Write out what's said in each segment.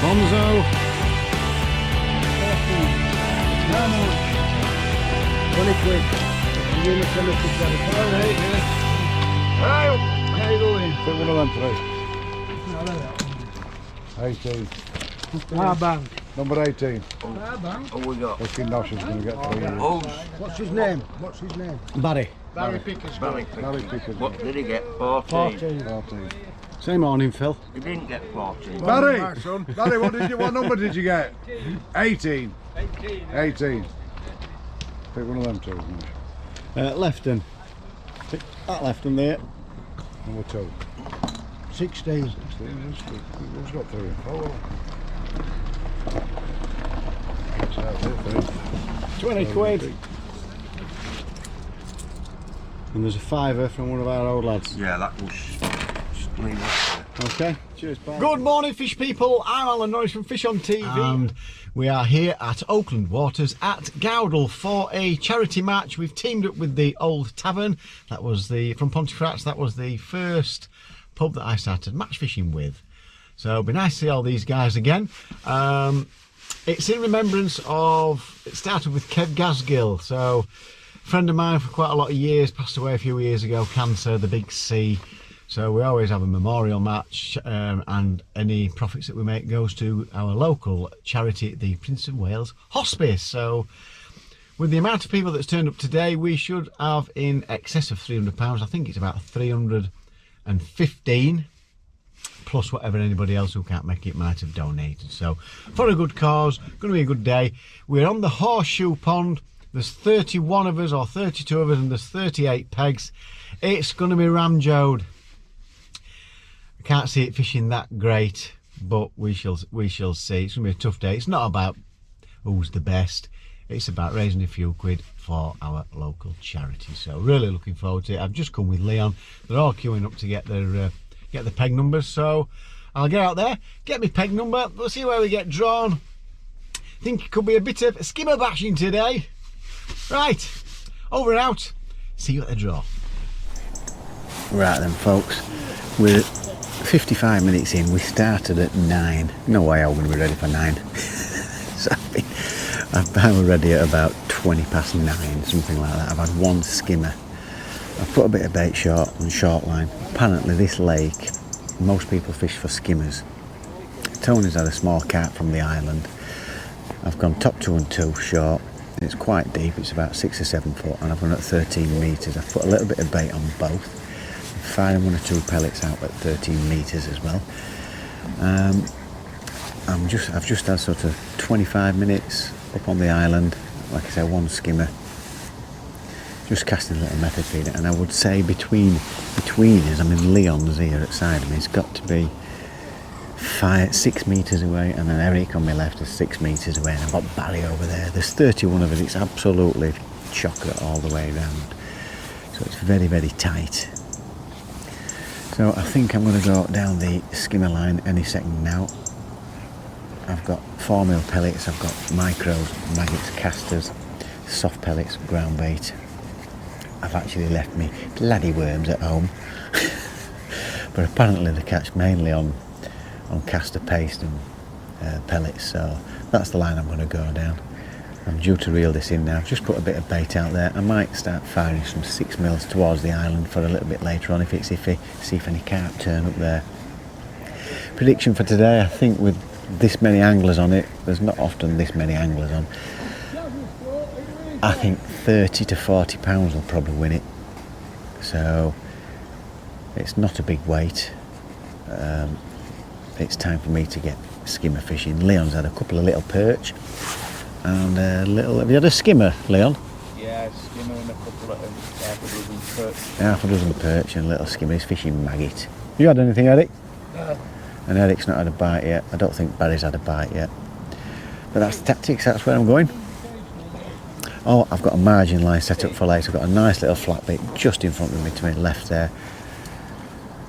Bonzo. 20 quid. You're going to tell us to get it. All right, yeah. How you doing? Put one of them through. 18. Bang. Number 18. Bang. Oh, we got. Let's see Nosh is going to get 3. Oh, What's his name? What's his name? Barry. Barry Pickers. Barry. Barry Pickers. What did he get? 14. 14. Say morning, Phil. He didn't get 14. Barry! Barry, what number did you get? 18. 18. Pick one of them two. Lefton. Pick that Lefton there. Number 2. 16. Who's got 3 and 4? That's it, 20 quid. And there's a fiver from one of our old lads. Yeah, that was. Just leave that there. Okay, cheers, pal. Good morning, fish people. I'm Alan Nosh from Fish on TV. And we are here at Oakland Waters at Gowdall for a charity match. We've teamed up with the Old Tavern. That was from Pontefract. That was the first pub that I started match fishing with. So it'll be nice to see all these guys again. It's in remembrance of, it started with Kev Gaskell. So a friend of mine for quite a lot of years, passed away a few years ago, cancer, the big C. So we always have a memorial match, and any profits that we make goes to our local charity, the Prince of Wales Hospice. So with the amount of people that's turned up today, we should have in excess of £300. I think it's about 315, plus whatever anybody else who can't make it might have donated. So for a good cause, going to be a good day. We're on the Horseshoe Pond. There's 31 of us or 32 of us, and there's 38 pegs. It's going to be ramjoed. I can't see it fishing that great, but we shall see. It's going to be a tough day. It's not about who's the best. It's about raising a few quid for our local charity. So really looking forward to it. I've just come with Leon. They're all queuing up to get their get the peg numbers. So I'll get out there, get my peg number. We'll see where we get drawn. I think it could be a bit of skimmer bashing today. Right, over and out. See you at the draw. Right then, folks. We're 55 minutes in. We started at 9. No way I'm going to be ready for 9. So I'm ready at about 20 past 9, something like that. I've had one skimmer. I've put a bit of bait short on short line. Apparently this lake, most people fish for skimmers. Tony's had a small carp from the island. I've gone top 2 and 2 short. It's quite deep, it's about 6 or 7 foot, and I've gone at 13 metres. I've put a little bit of bait on both. Firing 1 or 2 pellets out at 13 metres as well. I've just had sort of 25 minutes up on the island. Like I say, one skimmer. Just casting a little method feeder, and I would say between us, I mean Leon's here at side of me, it's got to be 6 metres away, and then Eric on my left is 6 metres away, and I've got Barry over there. There's 31 of us. It's absolutely chocolate all the way around. So it's very, very tight. So I think I'm going to go down the skimmer line any second now. I've got 4mm pellets, I've got micros, maggots, casters, soft pellets, ground bait. I've actually left me laddie worms at home. But apparently they catch mainly on caster paste and pellets, so that's the line I'm going to go down. I'm due to reel this in now. I've just put a bit of bait out there. I might start firing some 6mm towards the island for a little bit later on if it's iffy, see if any carp turn up there. Prediction for today, I think with this many anglers on it, there's not often this many anglers on, I think 30 to 40 pounds will probably win it. So it's not a big weight. It's time for me to get skimmer fishing. Leon's had a couple of little perch and a little. Have you had a skimmer, Leon? Yeah, a skimmer and a couple of half a dozen perch. Half a dozen perch and a little skimmer. He's fishing maggot. You had anything, Eric? No. And Eric's not had a bite yet. I don't think Barry's had a bite yet. But that's the tactics. That's where I'm going. Oh, I've got a margin line set up for later. I've got a nice little flat bait just in front of me to my left there.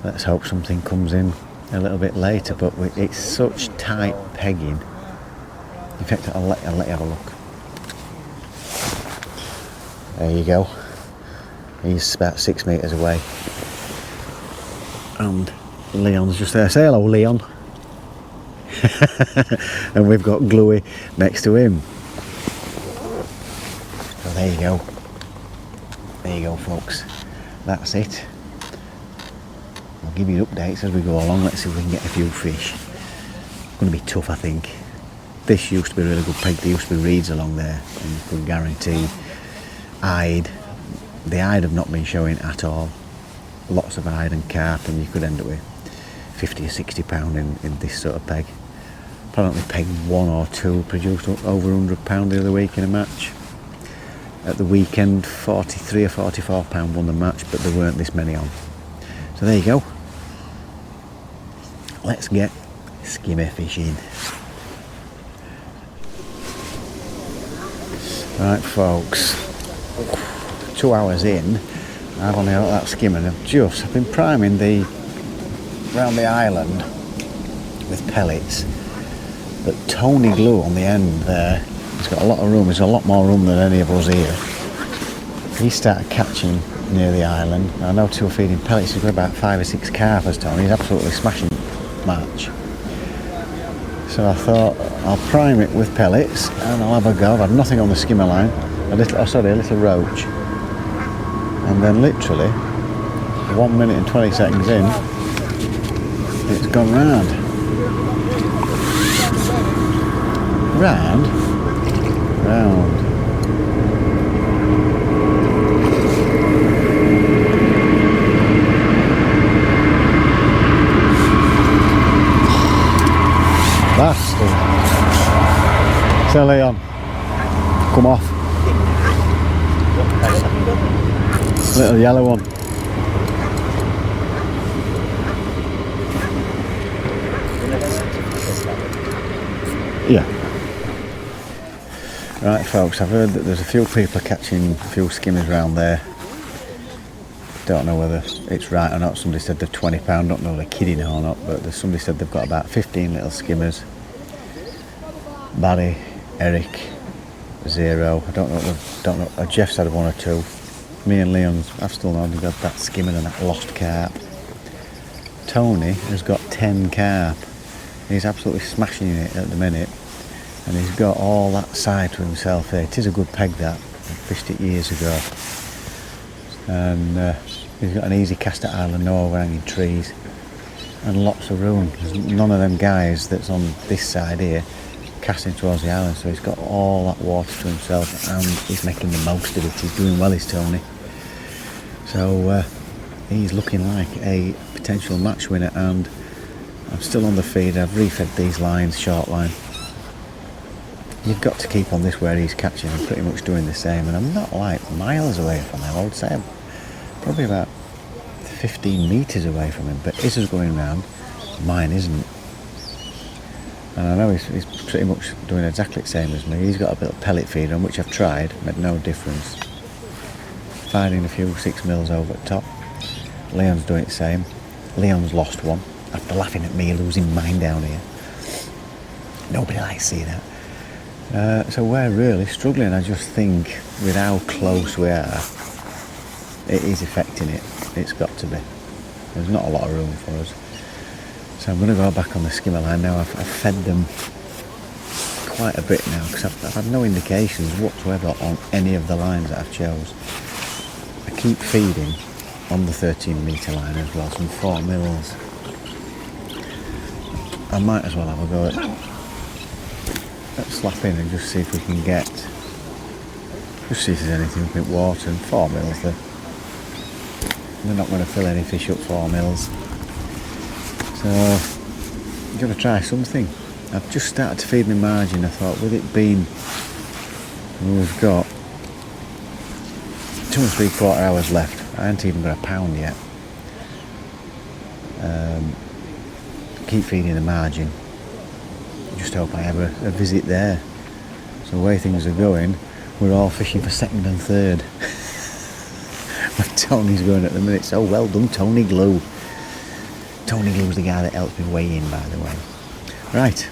Let's hope something comes in a little bit later, but it's such tight pegging. In fact, I'll let you have a look. There you go. He's about 6 metres away. And Leon's just there. Say hello, Leon. And we've got Gluey next to him. So there you go. There you go, folks. That's it. I'll give you updates as we go along. Let's see if we can get a few fish. It's going to be tough, I think. This used to be a really good peg. There used to be reeds along there, and you could guarantee eyed. The eyed have not been showing at all. Lots of eyed and carp, and you could end up with 50 or 60 pound in this sort of peg. Apparently peg 1 or 2 produced over 100 pound the other week in a match. At the weekend, 43 or 44 pound won the match, but there weren't this many on. So there you go. Let's get skimmer fishing. Right, folks. 2 hours in, I've only got that skimmer. I've been priming around the island with pellets, but Tony glue on the end there. He's got a lot of room. There's a lot more room than any of us here. He started catching near the island. I know 2 are feeding pellets. He's got about 5 or 6 carp, as Tony. He's absolutely smashing match. So I thought I'll prime it with pellets and I'll have a go. I've had nothing on the skimmer line. A little roach. And then literally 1 minute and 20 seconds in, it's gone round. Round. Bastard. So Leon, come off. Little yellow one. Yeah. Right, folks, I've heard that there's a few people catching a few skimmers around there. Don't know whether it's right or not. Somebody said they're £20. Don't know if they're kidding or not, but somebody said they've got about 15 little skimmers. Barry, Eric, 0. I don't know. Jeff said 1 or 2. Me and Leon's, I've still only got that skimmer and that lost carp. Tony has got 10 carp. He's absolutely smashing it at the minute, and he's got all that side to himself here. It is a good peg, that. I fished it years ago. And he's got an easy cast at island, no overhanging trees, and lots of room. There's none of them guys that's on this side here casting towards the island, so he's got all that water to himself and he's making the most of it. He's doing well, is Tony. So he's looking like a potential match winner, and I'm still on the feed. I've refed these lines, short line. You've got to keep on this where he's catching. I'm pretty much doing the same, and I'm not like miles away from him. I would say I'm probably about 15 metres away from him, but his is going round, mine isn't. And I know he's pretty much doing exactly the same as me. He's got a bit of pellet feeder on, which I've tried, made no difference. Finding a few 6 mils over the top. Leon's doing the same. Leon's lost one after laughing at me losing mine down here. Nobody likes to see that. So we're really struggling. I just think with how close we are, it is affecting it. It's got to be. There's not a lot of room for us. So I'm going to go back on the skimmer line now. I've fed them quite a bit now, because I've had no indications whatsoever on any of the lines that I've chose. I keep feeding on the 13 metre line as well, some 4 mils. I might as well have a go at slapping and just see if we can get, just see if there's anything up in water. And 4 mils, they're not going to fill any fish up 4 mils. So I've got to try something. I've just started to feed my margin. I thought, with it being, we've got 2 3/4 hours left. I haven't even got a pound yet. Keep feeding the margin. Just hope I have a visit there. So the way things are going, we're all fishing for 2nd and 3rd. But Tony's going at the minute, so well done, Tony Glue. Tony Glue's the guy that helped me weigh in, by the way. Right,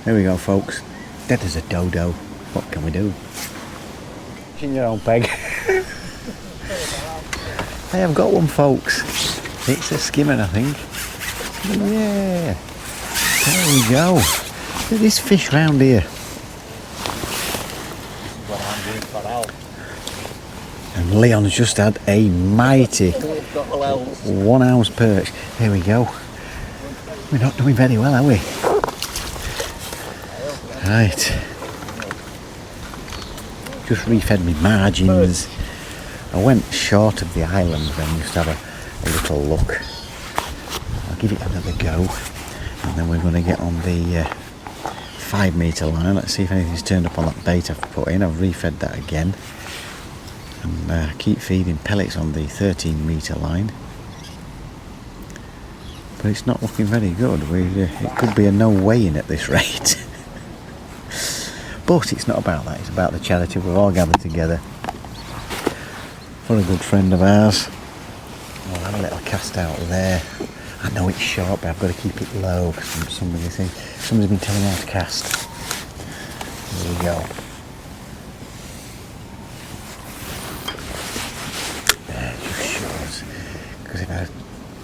there we go, folks. Dead as a dodo. What can we do? Fishing your own peg. Hey, I've got one, folks. It's a skimmer, I think. Yeah. There we go. Look at this fish round here. What I'm doing for out. And Leon's just had a mighty 1 ounce perch. There we go. We're not doing very well, are we? Right. Just refed me margins. I went short of the island then just have a little look. I'll give it another go. And then we're going to get on the 5 metre line. Let's see if anything's turned up on that bait I've put in. I've refed that again. And keep feeding pellets on the 13 metre line. But it's not looking very good. It could be a no weigh-in at this rate. But it's not about that. It's about the charity we've all gathered together for a good friend of ours. I'll have a little cast out there. I know it's short, but I've got to keep it low. Somebody's been telling me how to cast. There we go. There, just short. Because if I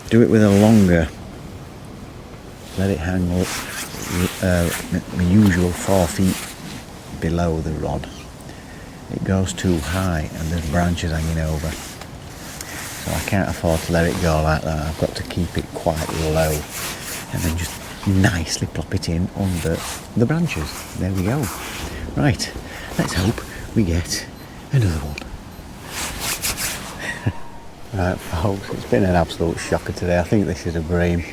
do it with a longer, let it hang my usual 4 feet below the rod, it goes too high and there's branches hanging over. So I can't afford to let it go like that. I've got to keep it quite low and then just nicely plop it in under the branches. There we go. Right, let's hope we get another one. Right folks, it's been an absolute shocker today. I think this is a bream.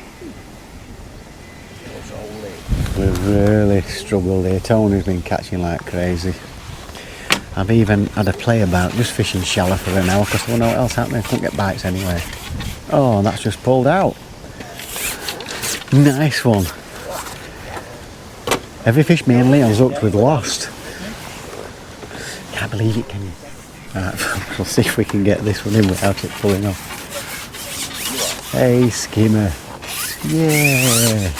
We've really struggled here. Tony's been catching like crazy. I've even had a play about just fishing shallow for an hour because I don't know what else happening. I couldn't get bites anyway. Oh, and that's just pulled out. Nice one. Every fish me and Leon's hooked with lost. Can't believe it, can you? Right, we'll see if we can get this one in without it pulling off. Hey, skimmer. Yeah.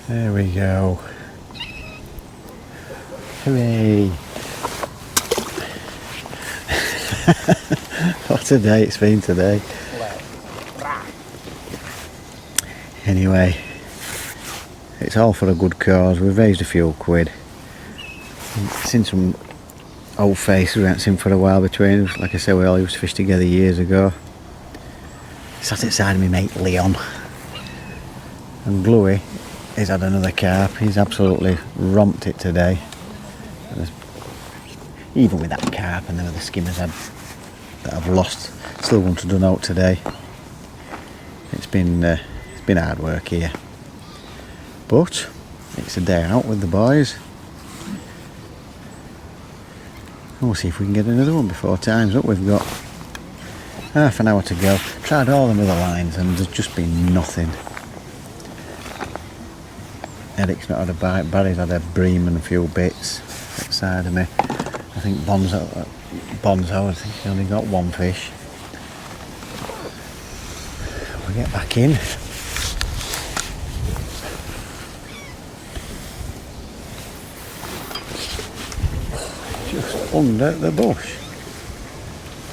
There we go. Hooray! What a day it's been today. Anyway, it's all for a good cause. We've raised a few quid. Seen some old faces we haven't seen for a while between us. Like I say, we all used to fish together years ago. Sat outside of my mate Leon. And Bluey, he's had another carp. He's absolutely romped it today. Even with that carp and the other skimmers that I've lost, still want to done out today. It's been hard work here, but it's a day out with the boys. We'll see if we can get another one before time's up. We've got half an hour to go. Tried all the other lines and there's just been nothing. Eric's not had a bite, Barry's had a bream and a few bits outside of me. I think Bonzo, I think he only got one fish. We'll get back in. Just under the bush.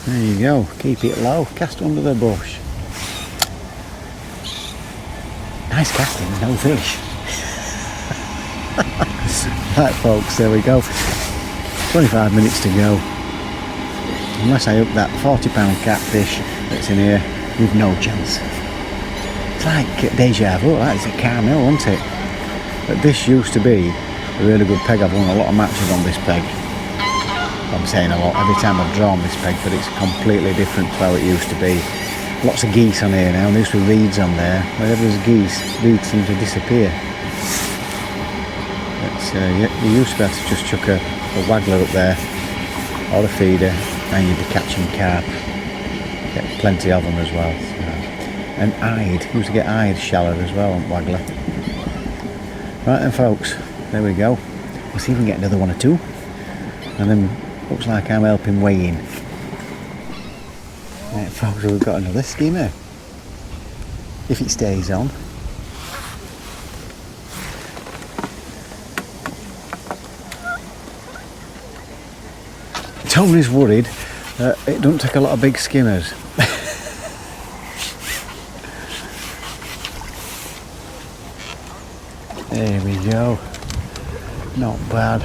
There you go, keep it low, cast under the bush. Nice casting, no fish. Right folks, there we go. 25 minutes to go. Unless I hook that £40 catfish that's in here, we've no chance. It's like deja vu, that is a Carmel, isn't it? But this used to be a really good peg. I've won a lot of matches on this peg. I'm saying a lot, every time I've drawn this peg, but it's completely different to how it used to be. Lots of geese on here now, and there used to be reeds on there. Wherever there's geese, reeds seem to disappear. You used to be able to just chuck a waggler up there or a feeder and you'd be catching carp. Get plenty of them as well. And eyed, used to get eyed shallow as well on waggler. Right then folks, there we go. We'll see if we can get another one or two. And then looks like I'm helping weigh in. Right folks, we've got another skimmer. If it stays on. Tony's worried that it don't take a lot of big skimmers. There we go. Not bad.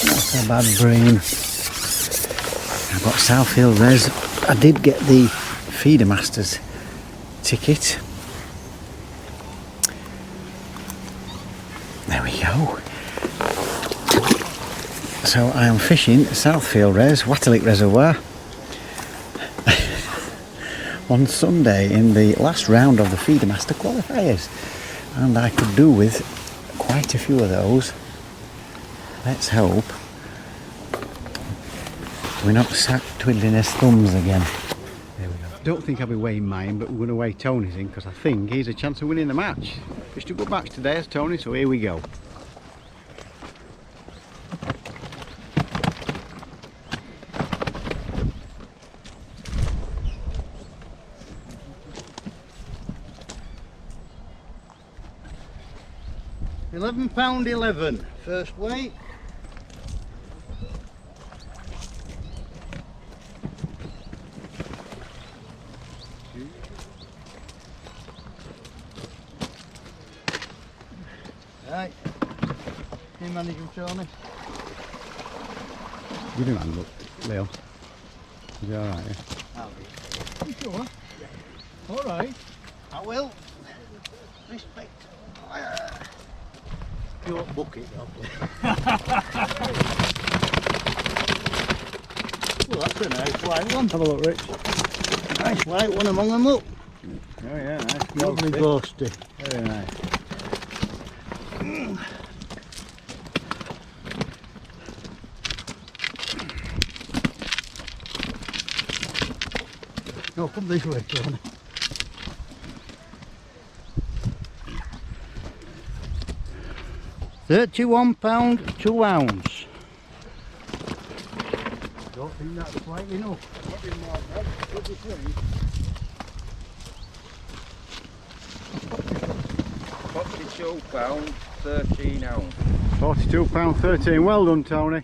Not a bad bream. I've got Southfield Res. I did get the Feeder Masters ticket. There we go. So I am fishing Southfield Res, Watterlick Reservoir on Sunday in the last round of the Feeder Master qualifiers, and I could do with quite a few of those. Let's hope we're not sat twiddling his thumbs again. There we go. Don't think I'll be weighing mine, but we're going to weigh Tony's in because I think he's a chance of winning the match. Fished a good match today as Tony, so here we go. £11.11 first weight. Right, can you manage him, Tony? Give him a hand, look, Leo. Is he alright? Yeah? I'll be. You sure? Yeah. Alright. I will. Respect. You won't book it, though. Well, that's a nice white one. Have a look, Rich. Nice white one among them, look. Oh yeah, nice. Lovely ghosty. Very nice. No, come this way, Tony. £31 2 ounce. Don't think that's quite enough. £42 13 ounce. £42 13. Well done, Tony.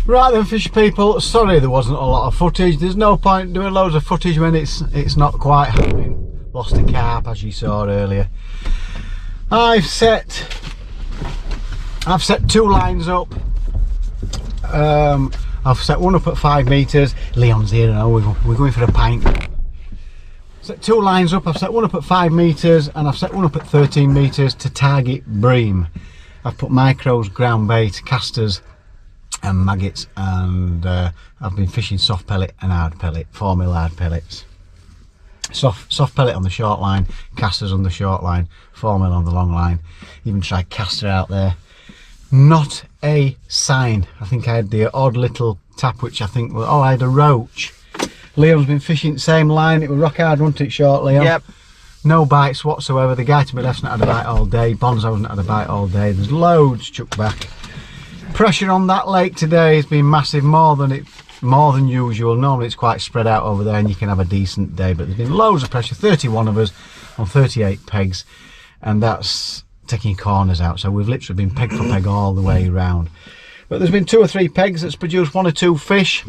Right then, fish people, sorry there wasn't a lot of footage. There's no point doing loads of footage when it's not quite happening. Lost a carp, as you saw earlier. I've set 2 lines up. I've set one up at 5 metres. Leon's here now, we're going for a pint. Set 2 lines up. I've set one up at 5 metres and I've set one up at 13 metres to target bream. I've put micros, ground bait, casters and maggots, and I've been fishing soft pellet and hard pellet, 4mm hard pellets. Soft pellet on the short line, casters on the short line, 4mm on the long line. Even tried caster out there. Not a sign. I think I had the odd little tap, which I think was, oh, I had a roach. Leon's been fishing the same line. It was rock hard, wasn't it, short, Leon? Yep. No bites whatsoever. The guy to my left's not had a bite all day. Bonzo hasn't had a bite all day. There's loads chucked back. Pressure on that lake today has been massive, more than usual. Normally it's quite spread out over there and you can have a decent day, but there's been loads of pressure. 31 of us on 38 pegs, and that's taking corners out, so we've literally been peg for peg all the way around. But there's been 2 or 3 pegs that's produced 1 or 2 fish.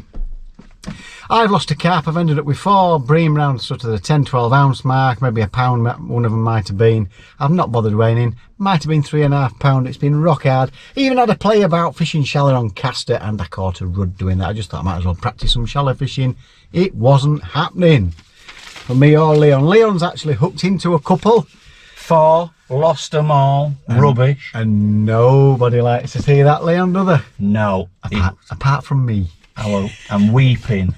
I've lost a carp. I've ended up with 4 bream round sort of the 10-12 ounce mark, maybe a pound one of them might have been. I've not bothered weighing in. Might have been 3.5 pound. It's been rock hard. Even had a play about fishing shallow on caster, and I caught a rudd doing that. I just thought I might as well practice some shallow fishing. It wasn't happening for me or Leon. Leon's actually hooked into a couple. 4, lost them all, rubbish. And nobody likes to see that, Leon, do they? No. Apart from me. Hello, I'm weeping.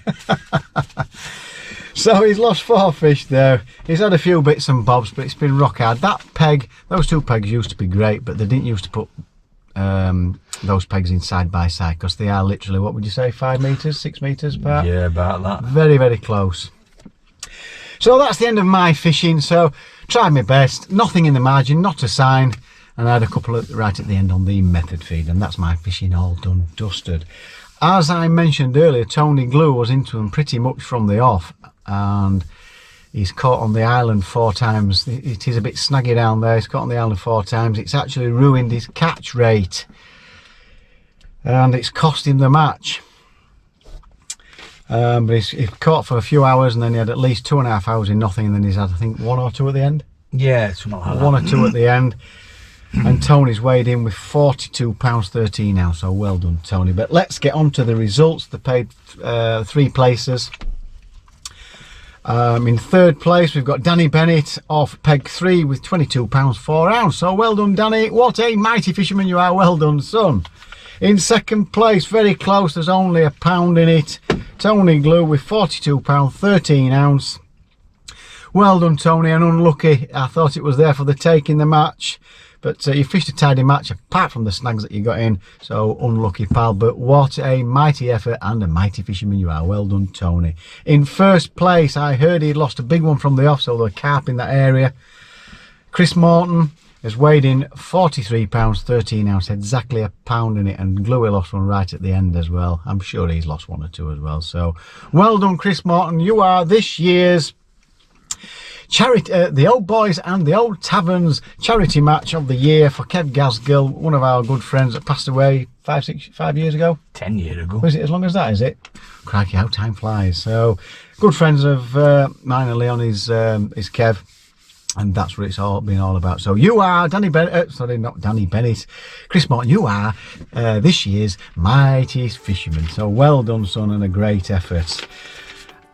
So he's lost 4 fish there. He's had a few bits and bobs, but it's been rock hard. That peg, those 2 pegs used to be great, but they didn't used to put those pegs in side by side, because they are literally, what would you say, 5 metres, 6 metres apart? Yeah, about that. Very, very close. So that's the end of my fishing. So tried my best, nothing in the margin, not a sign, and I had a couple right at the end on the method feed, and that's my fishing all done, dusted. As I mentioned earlier, Tony Glue was into him pretty much from the off, and he's caught on the island 4 times. It is a bit snaggy down there. He's caught on the island 4 times. It's actually ruined his catch rate. and it's cost him the match. But he caught for a few hours, and then he had at least 2.5 hours in nothing, and then he's had, I think, 1 or 2 at the end. Yeah, something like that. 1 or 2 at the end. And Tony's weighed in with £42.13 now, so well done, Tony. But let's get on to the results. They paid 3 places. In 3rd place, we've got Danny Bennett off peg 3 with £22 4 ounce. So well done, Danny. What a mighty fisherman you are. Well done, son. In 2nd place, very close, there's only a pound in it. Tony Glue with £42 13 ounce. Well done, Tony, and unlucky. I thought it was there for the take in the match. But you fished a tidy match apart from the snags that you got in. So unlucky, pal. But what a mighty effort and a mighty fisherman you are. Well done, Tony. In 1st place, I heard he'd lost a big one from the off, so there were carp in that area. Chris Morton has weighed in £43 13 ounce, exactly a pound in it, and Gluey lost one right at the end as well. I'm sure he's lost 1 or 2 as well. So well done, Chris Morton. You are this year's charity, the Old Boys and the Old Taverns charity match of the year for Kev Gaskell, one of our good friends that passed away 5 years ago. 10 years ago. Was it as long as that, is it? Crikey, how time flies. So good friends of mine and Leon is Kev. And that's what it's all been all about. So you are Danny Bennett, sorry, not Danny Bennett, Chris Morton, you are this year's mightiest fisherman. So well done, son, and a great effort.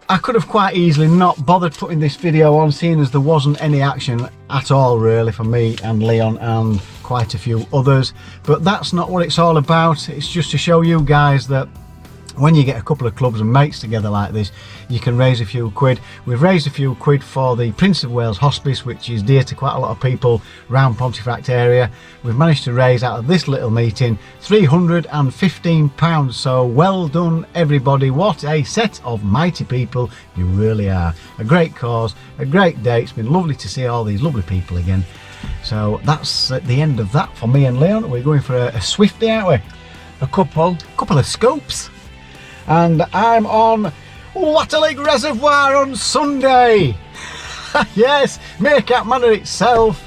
I could have quite easily not bothered putting this video on, seeing as there wasn't any action at all really for me and Leon and quite a few others. But that's not what it's all about. It's just to show you guys that when you get a couple of clubs and mates together like this, you can raise a few quid. We've raised a few quid for the Prince of Wales Hospice, which is dear to quite a lot of people around Pontefract area. We've managed to raise out of this little meeting £315. So well done, everybody. What a set of mighty people you really are. A great cause, a great day. It's been lovely to see all these lovely people again. So that's at the end of that for me and Leon. We're going for a Swifty, aren't we? A couple Couple of scopes. And I'm on Waterlake Reservoir on Sunday. Yes, Meerkat Manor itself,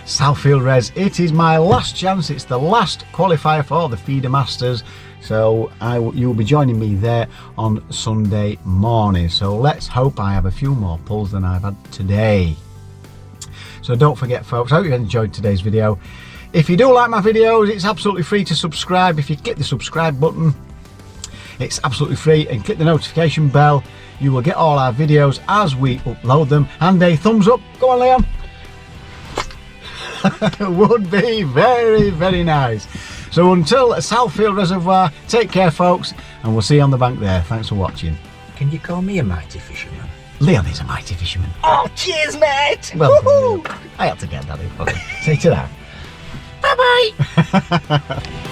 Southfield Res. It is my last chance. It's the last qualifier for the Feeder Masters. So you will be joining me there on Sunday morning. So let's hope I have a few more pulls than I've had today. So don't forget, folks, I hope you enjoyed today's video. If you do like my videos, it's absolutely free to subscribe. If you click the subscribe button, it's absolutely free, and click the notification bell. You will get all our videos as we upload them, and a thumbs up. Go on, Leon. Would be very, very nice. So until Southfield Reservoir, take care, folks, and we'll see you on the bank there. Thanks for watching. Can you call me a mighty fisherman? Leon is a mighty fisherman. Oh, cheers, mate! Well, I had to get that in. Okay. See you to that. Bye-bye!